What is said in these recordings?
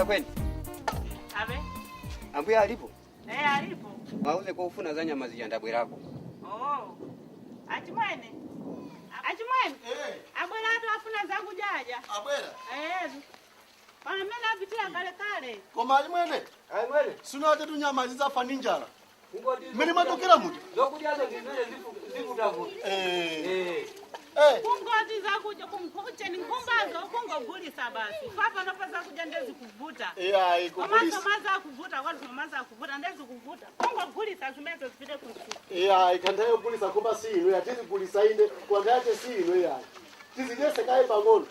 Ambuya kwani? Abe? Ambuya alipo? Alipo. Wauze kwa ufuna za nyama zijanda bwerako. Oh. Achimwene. Achimwene? Abwela atu afuna zangu jaja. Abwela? Pana mena vitia kale. Koma alimwene? Alimwene? Suna tetu nyama zizafa ninjala. Ngoti. Mimi matokera muti. Zokujazo ndizile zifutavu. Kungoti za kuja kumkuche ni nkumbazo kungogulisa basi. Papa nopasa kuja ndezi kuvuta. Ikugulisa. Mamaza kuvuta watu mamaza kuvuta ndezi kuvuta. Kungogulisa zimezo zipite kusuka. Ikandayo gulisa kumba si ino yatizi gulisa inde kwanda yake si ino yayi. Tizigese kai pangolo.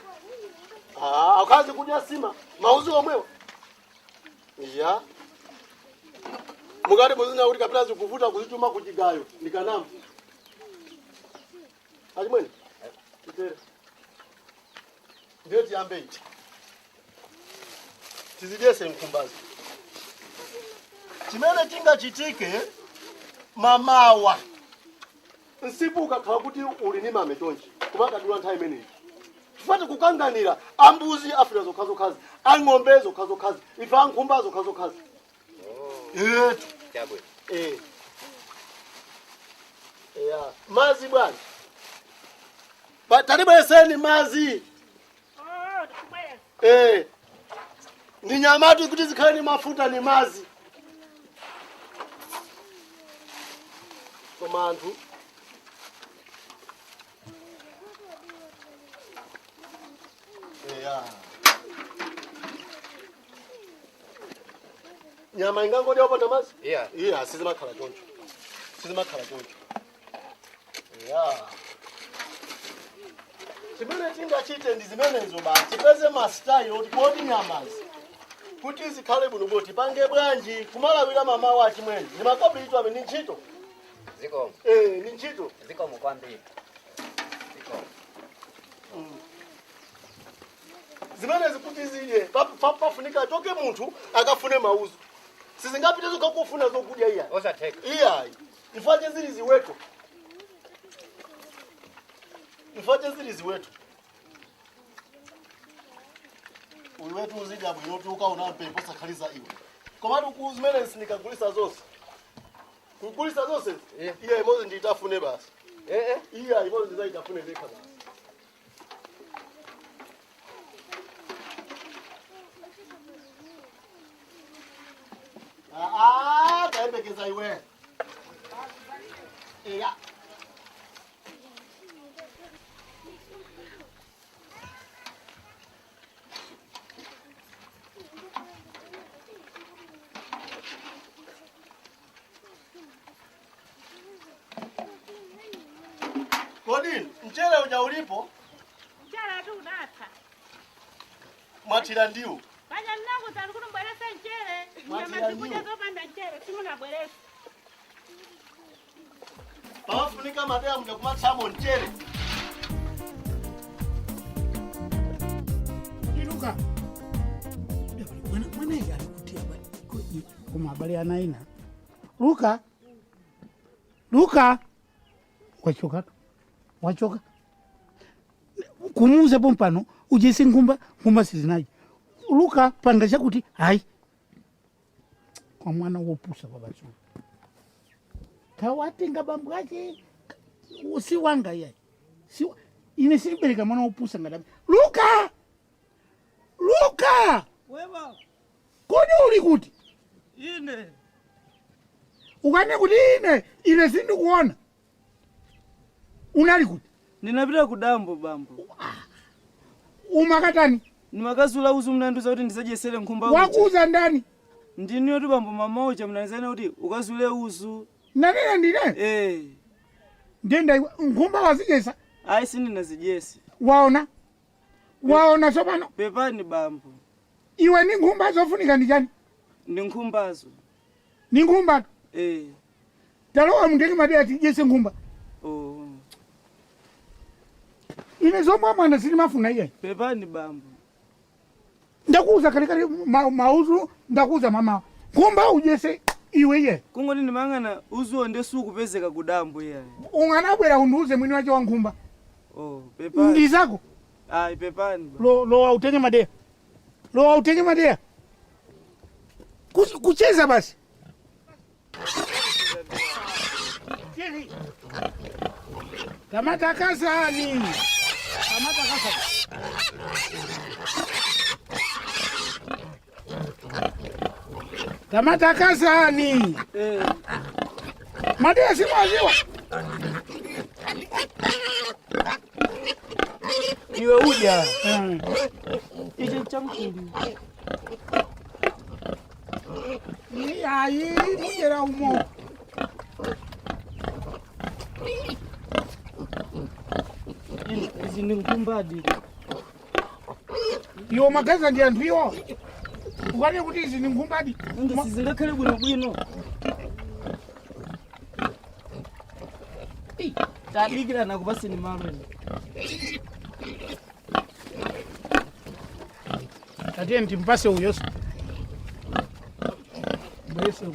Akazi kuja sima mauzo omwewa. Mugari muzina uri kapita zikuvuta kuzituma kuchigayo ndikanamba. Alimwene? Kitere. Ndiyo tiyambe ichi. Tizigese mkumbazi. Chimene chinga chitike mamawa. Nsibuka kakuti uli ni mametonji. Kumaka duwa nthawi imeneyi. Tifate kukanganira ambuzi afuna zokhazo ang'ombe zokhazo ifa nkhumba zokhazo. Chabwe. Mazi bwana. Talibeseni mazi. Tukubaya. Ni nyamatu kuti zikhale ni mafuta ni mazi. Komantu. Nyama ingango leo pata mazi? Sizimakhala choncho. Chimene chinga chite ndizimenezo basi. Tipeze mastayo kuti nyamazi. Kuti zikhale buno boti pange bwanji kumalawira mama wa chimwene. Ni makobi itu ame ni ntchito. Ziko. Ni ntchito. Ziko mukwambiri. Ziko. Zimene zikuti ziye pafunika toke munthu akafune mauzo. Sizingapite zokufuna zokudya iya. Osateka. Iyayi. Ifanye zili ziweto. Uwetu uzija bwino uka unampe posa khaliza iwe. Komatu kuzimene sinikagulisa zose. Kugulisa zose? Iya imozi nditafune basi. Iya imozi nditafune zeka basi. Kaembekeza iwe. Kodi, mchele uja ulipo? Mchele tu data. Mwatira ndiyo. Baja nangu talikunu mbwelesa mchele. Nyama zikuja zopanda mchele. Simu na mbwelesa. Pawafunika madea mda kumatamo mchele. Luka. Mwana ya alikutia kumabali anaina. Luka. Wachoka. Kumuuza pompano ujese nkumba sizinaji. Luka panga chakuti hai. Kwa mwana wopusa babacho. Tawatenga bambwaje. Si wanga yai. Ine sibeleka mwana wopusa ngadabi. Luka! Wewe. Kodi uli kuti? Ine. Ukane kuti ine sindi kuona. Unali kuti? Ninapita kudambo bambo. Umakatani? Nimakazula uzu mnanduza kuti ndisajesele nkhumba. Wakuza ndani? Ndiniyo tu bambo mamoja mnanizana kuti ukazule uzu. Nanena ndine? Ndenda nkhumba wazijesa? Ayi sindi nazijesi. Waona sopano? Pepani bambo. Iwe ni nkhumba zofunika ndijani? Ni nkhumbazo. Ni nkhumba? Talowa mndeki madea ati jese nkhumba? Ine zomwa mwana sini mafuna iye? Pepani bambo. Ndakuza kalikali mauzu, ndakuza mama. Nkhumba ujese iwe ye? Kungo nini mangana uzu onde suku pezeka kudambo ye. Unganabwera unduze mwini wache wa nkhumba? Pepani. Ndizako? Ayi pepani. Lo utenge madea. kucheza basi. Kamata kasani. Kamata kasani. Kamata kasani. Madia si maziwa. Iwe uja. Ichi chamkuli. Ni ayi mujera umo. Izi ni nkumbadi. Yo magaza ndi anthu iwo. Ukane kuti izi ni nkumbadi. Nga sizingakhale bwino. Tabikira nakupaseni malo. Atiye ntimpase uyo. Bwese.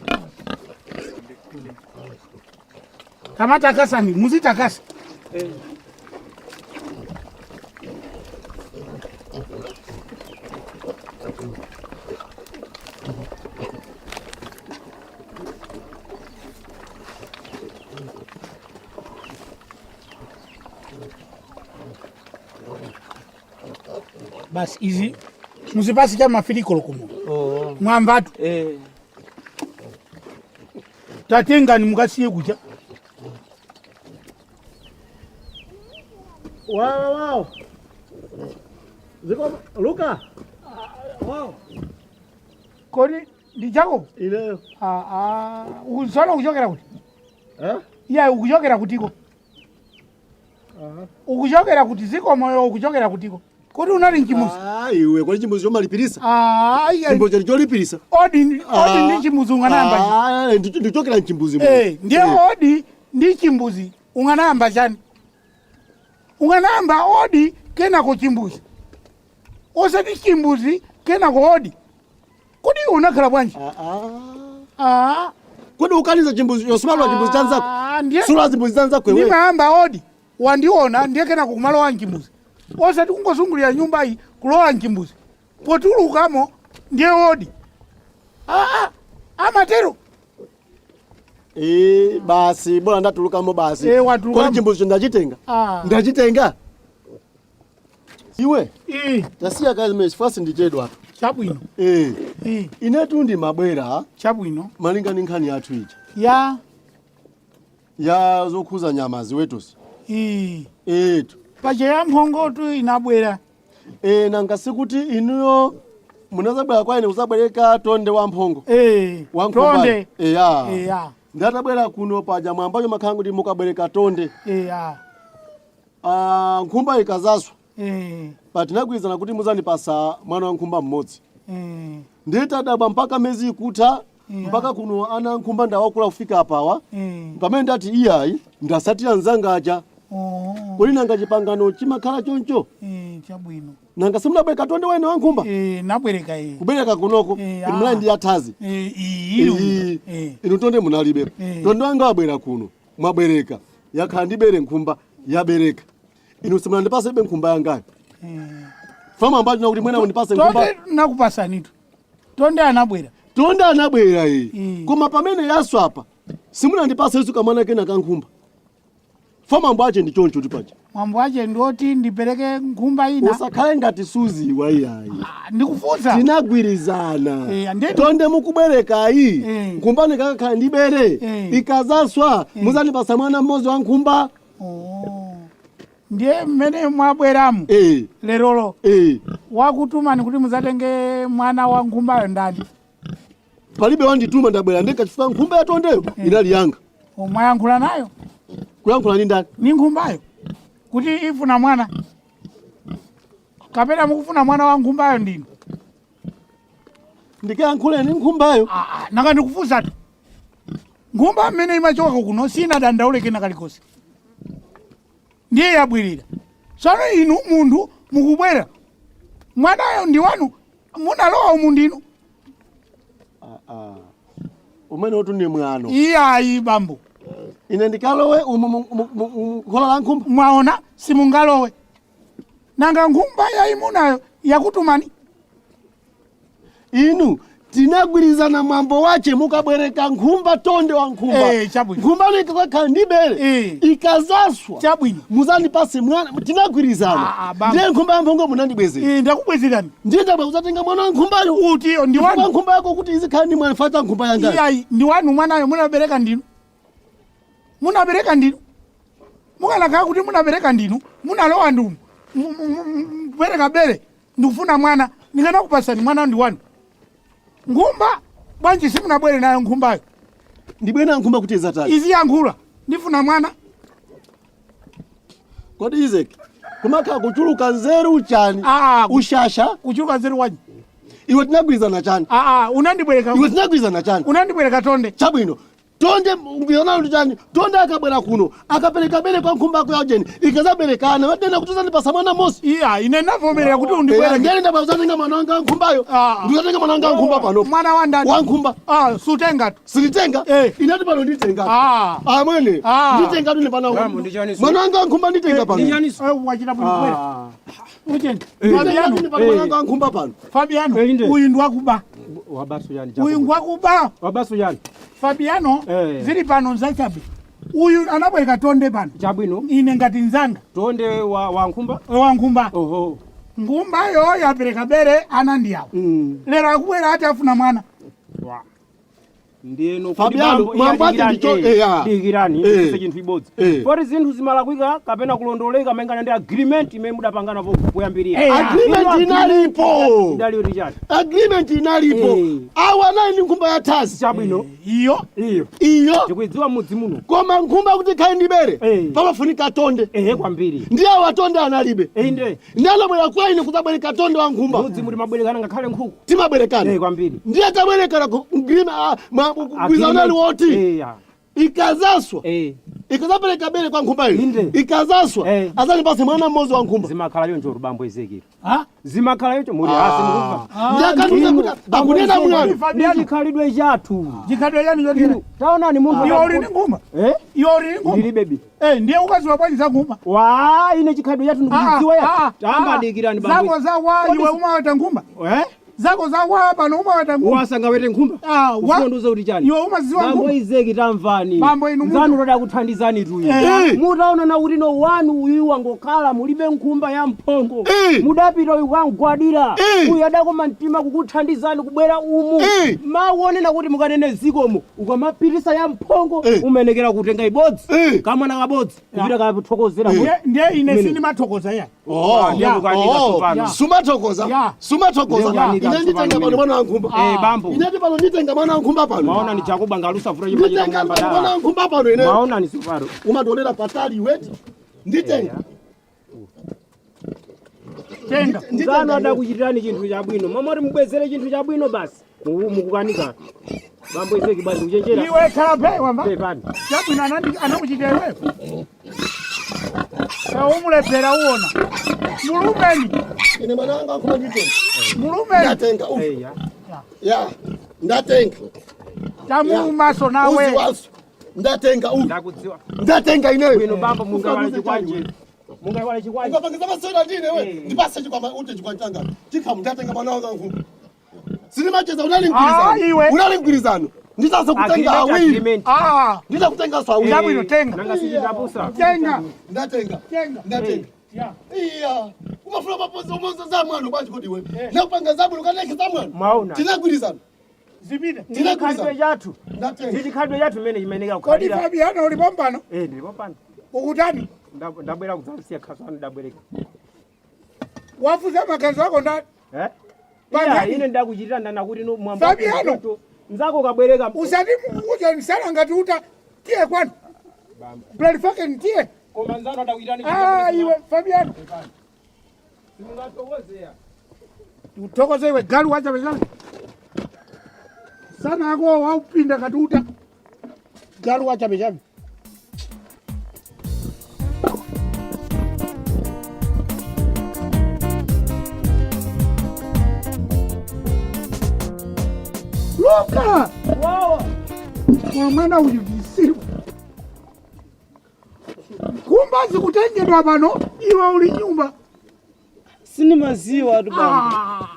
Kamata kasani, muzitakasa. Basi izi muzipasi cha mafiliko kumo. Mwambatu. Tatenga ni mukasiye kucha. Wow. Ziko Luka. Wow. Kodi ndi Jakobo? Ile. Usala kuchokera kuti? Ya ukuchokera kutiko. Ukuchokera kuti ziko moyo ukuchokera kutiko. Kodi unali nchimuzi? Iwe kodi chimbuzi chomalipirisa? Chimbuzi cholipirisa. Odi ndi chimbuzi unganamba. Ndichokera nchimbuzi. Ndiye odi ndi chimbuzi unganamba chani? Unganamba odi kena ko chimbuzi. Osati chimbuzi kena ko odi. Kodi unakhala bwanji? Kodi ukaniza chimbuzi yosimalo chimbuzi chanzako? Sura chimbuzi chanzako wewe. Nimaamba odi wandiona ndiye kena kumalo wa chimbuzi. Osati kungozungulira nyumba hii kulola nchimbuzi. Potulukamo ndiye odi. Amatero. Basi bora ndatulukamo basi. Kodi chimbuzi ndachitenga? Ndachitenga. Iwe? Tasiya kazi mesifasi ndichedwa. Chabwino. Inetu ndi mabwera. Chabwino. Malinga ni nkhani yathu ija. Ya zokhuza nyama ziwetosi. Etu. Pache ya mphongotu inabwera. Nanga sikuti inuyo munazabwera kwa ine kuzabwereka tonde wa mphongo. Tonde. Ndatabwera kuno paja mwambacho makhangu ndi mukabwereka tonde. Nkhumba ikazaswa. Patinagwizana kuti muzandipasa mwana wa nkhumba mmodzi. Nditadabwa mpaka mezi ikutha mpaka kuno ana nkhumba ndawakula kufika apawa. Pamene ndati iyayi ndasatira nzangaja. Kuli nanga chipangano chimakhala choncho. Chabwino. Nanga simulabwereka tonde wene wa nkhumba? Nabwereka Kubwereka kunoko muli ndi yathazi. Inu tonde munalibe. Tonde wanga wabwera kuno mwabwereka. Yakhala ndibere nkhumba yabereka. Inu simulandipasa ibe nkhumba yangayo. Fama ambacho nakuti mwena unipase nkhumba. Tonde nakupasanitu. Tonde anabwera. Tonde anabwera Koma pamene yaswapa simulandipasa isu kamwana kena kankhumba. Fama ambacho ndi choncho tipacha. Mambo ache ndoti ndipereke nkhumba ina. Usakhale ngati Suzi waiyayi. Ndikufunsa. Tinagwirizana. Tonde mukubwereka nkhumba nikakhala ndibere. Ikazaswa muzandipasa mwana mmodzi wa nkhumba. Ndiye mmene mwabweramu. Lerolo. Wakutumani kuti muzatenge mwana wa nkhumbayo ndani? Palibe wandituma ndabwera ndikachifika nkhumba ya tondeyo inali yanga. Mwayankhula nayo? Kuyankhula ndi ndani? Ni nkhumbayo. Kuti ifuna mwana. Kapena mukufuna mwana wa nkhumbayo ndinu? Ndikayankhule ni nkhumbayo. Nanga ndikufunsa tu. Nkhumba mmene imachoka kuno sina dandaule kena kalikosi. Ndiye yabwirira. Sono inu mundu mukubwera. Mwanayo ndi wanu munalowa umundinu. Umene otu ndi mwano. Iyayi bambo. Ine ndikalowe khola la nkhumba. Mwaona simungalowe. Nanga nkhumba yayi munayo yakutumani. Inu tinagwirizana mwambo wache mukabwereka nkhumba tonde wa nkhumba. Nkhumba ni kakakhala ndi bere. Ikazaswa. Muzani pasi mwana tinagwirizana. Ndiye nkhumba ya mphongo munandibwezera. Ndakubwezerani. Ndiye ndaba uzatenga mwana wa nkhumbayo. Utiyo ndi wanu. Nkhumba yako kuti izikhala ndi mwana fata nkhumba yanga. Iyayi ndi wanu mwanayo munabereka ndinu. Munabereka ndinu. Mukalakhala kuti munabereka ndinu. Munalowa ndumu. Bereka bere. Ndikufuna mwana. Ningana kupasani mwana ndi wanu. Nkhumba bwanji simunabwere nayo nkhumbayo. Ndibwera nkhumba kuti izatali. Izi yankhula. Ndifuna mwana. Kodi Izeki. Kumakhala kuchuluka nzeru chani. Ushasha. Kuchuluka nzeru wanyi. Iwe tinagwirizana chani. Unandibwereka. Iwe tinagwirizana chani. Unandibwereka Tonde. Chabwino. Tonde mbiyona ndani. Tonde akabwera kuno. Akapereka bere kwa nkhumba kwa ujeni. Ikazaberekana. Watenda kutuzani pasa mwana mosi. Iya ine navomerera kuti undibwera. Ngene ndaba uzatenga mwana wanga nkhumbayo. Ndizatenga mwana wanga nkhumba pano. Mwana wa ndani. Wa nkhumba. Sutenga tu. Silitenga. Inati pano nditenga. Mwene. Nditenga tu nepana wangu. Mwana wanga nkhumba nditenga pano. Wachita bwera. Uchenga. Mwana wanga nkhumba pano. Fabiano. Uyu ndwakuba. Wabasu yani. Uyu ngwakuba. Wabasu yani. Fabiano. Zili pano nzachabe. Uyu anabweka Tonde pano. Chabwino. Ine ngati nzanga. Tonde wa nkhumba? Wa nkhumba. Oho. Nkhumba yo yapereka bere anandiyawo. Lero akubwera ati afuna mwana. Ndieno Fabiano mwambati ndicho digirani ise chinthu ibodzi. For zinthu zimalakwika kapena kulondoleka mengana ndi agreement imene mudapangana kuyambirira. Agreement inalipo. Ndali richard. Agreement inalipo. Awa nayi nkhumba ya thazi. Chabwino. Iyo. Ndikudziwa mudzi muno. Koma nkhumba kuti khai ndi bere. Pamafunika Tonde. Kwambiri. Ndiye awa Tonde analibe. Inde. Ndalo bwera kwaine kuzabwereka Tonde wa nkhumba. Mudzi muri mabwerekana ngakhale nkhuku. Timabwerekana. Kwambiri. Ndiye tabwerekana Gwizanali woti ikazaswa ikazapereka bere kwa nkhumba ile ikazaswa azali pasi mwana mmozi wa nkhumba zimakhala yonjo rubambo Izeki zimakhala yonjo muri hasi mukuva ndakanuza kuti akunena mwana ndikhalidwe chathu chikhalidwe yani yoti taonani munthu yori ni nguma yori ni nguma ndili baby ndiye ukaziwa bwanji za nguma ine chikhalidwe chathu ndikudziwa ya tamba dikirani bambo zako za iwe umaweta nguma zako za wapa no umaweta nguma wasanga wete nkhumba ufunduza kuti chani iwe umaziwa nguma bambo Izeki tamvani bambo inu zanu roda kuthandizani tuyi mutaona na kuti no wanu uyu wangokhala mulibe nkhumba ya mphongo mudapita uyu wangwadira uyu adakoma mtima kukuthandizani kubwera umu maonena kuti mukanene zikomo ukamapirisa ya mphongo umenekera kutenga ibodzi kama na kabodzi kupita kapithokozera ndiye ine sindi mathokoza ya sumathokoza ine nditenga pano mwana wa nkhumba bambo inati pano nditenga mwana wa nkhumba pano maona ni Jakobo ngalusa fura chimba cha ngamba da mwana wa nkhumba pano ine maona ni sifaro umadolera patali weti nditenga tenga nzano ada kuchitirani chinthu chabwino mamori mubwezere chinthu chabwino basi mukukanika bambo Izeki basi kuchenjera iwe khala wamba pepani chabwino anakuchitira iwe umulephera uona mulumeni ine mwana wanga nkhumba nditenga mulumeni ndatenga ya ndatenga tamumaso nawe ndatenga ndakudziwa ndatenga ineyo bwino bambo mungawale chikwanje ukapangiza masera ndine we ndipase chikwama ute chikwantanga chikhamu ndatenga mwana wanga nkhumba sini macheza unalingwirizano nditaza kutenga awili nditakutenga so awili ndabwino tenga nanga sijabusa tenga ndatenga iya umafuna mapozi umonza za mwana banje kodi we nakupanga zabulu kaneke za mwana tinagwirizana zibide tinagwirizana yathu ndatenga zikhadwe yathu mene imeneka kodi ukhalira Fabiano ulipompano ndilipompano ukutani ndabwera kudzamsiya khaswana ndabwereka wafuza makanzo ako ndani ine ndakuchitira ndanakuti no mwamba Fabiano nzako kabwereka usati uje msana ngati uta tie kwani blood fucking tie koma nzano adakuitani iwe Fabiano simungatokozea utokoze iwe galu wacha bezana sana ako waupinda ngati uta galu wacha bezana Luka! Wow! Mwana uyu visiru. Kumba zikutengedwa pano iwe uli nyumba. Sini maziwa tu bana.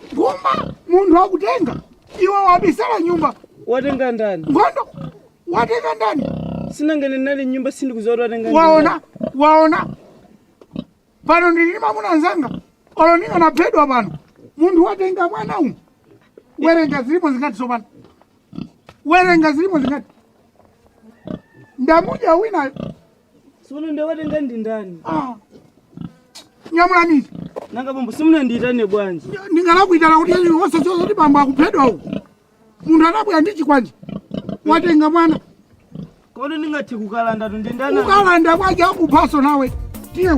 Kumba Mundu akutenga. Iwe wabisala nyumba. Watenga ndani? Ngondo. Watenga ndani. Sina ngene nali nyumba sindi kuzora watenga ndani. Waona. Pano ndilima munanzanga. Oloninga na pedwa pano. Mundu watenga mwana umu. Werenga zilimo zingati sopano. Werenga zilimo zingati. Ndamuja wina. Sono ndawatenga ndani. Nyamulamizi. Nanga bombo simuna nditane bwanji. Ndingalakuitana kuti yeli wose kuti bambo akupedwa uko. Mundu anabwera ndichi kwanje. Watenga mwana. Kono ndingati kukalanda ndindana. Kukalanda kwaje akuphaso nawe. Tiye.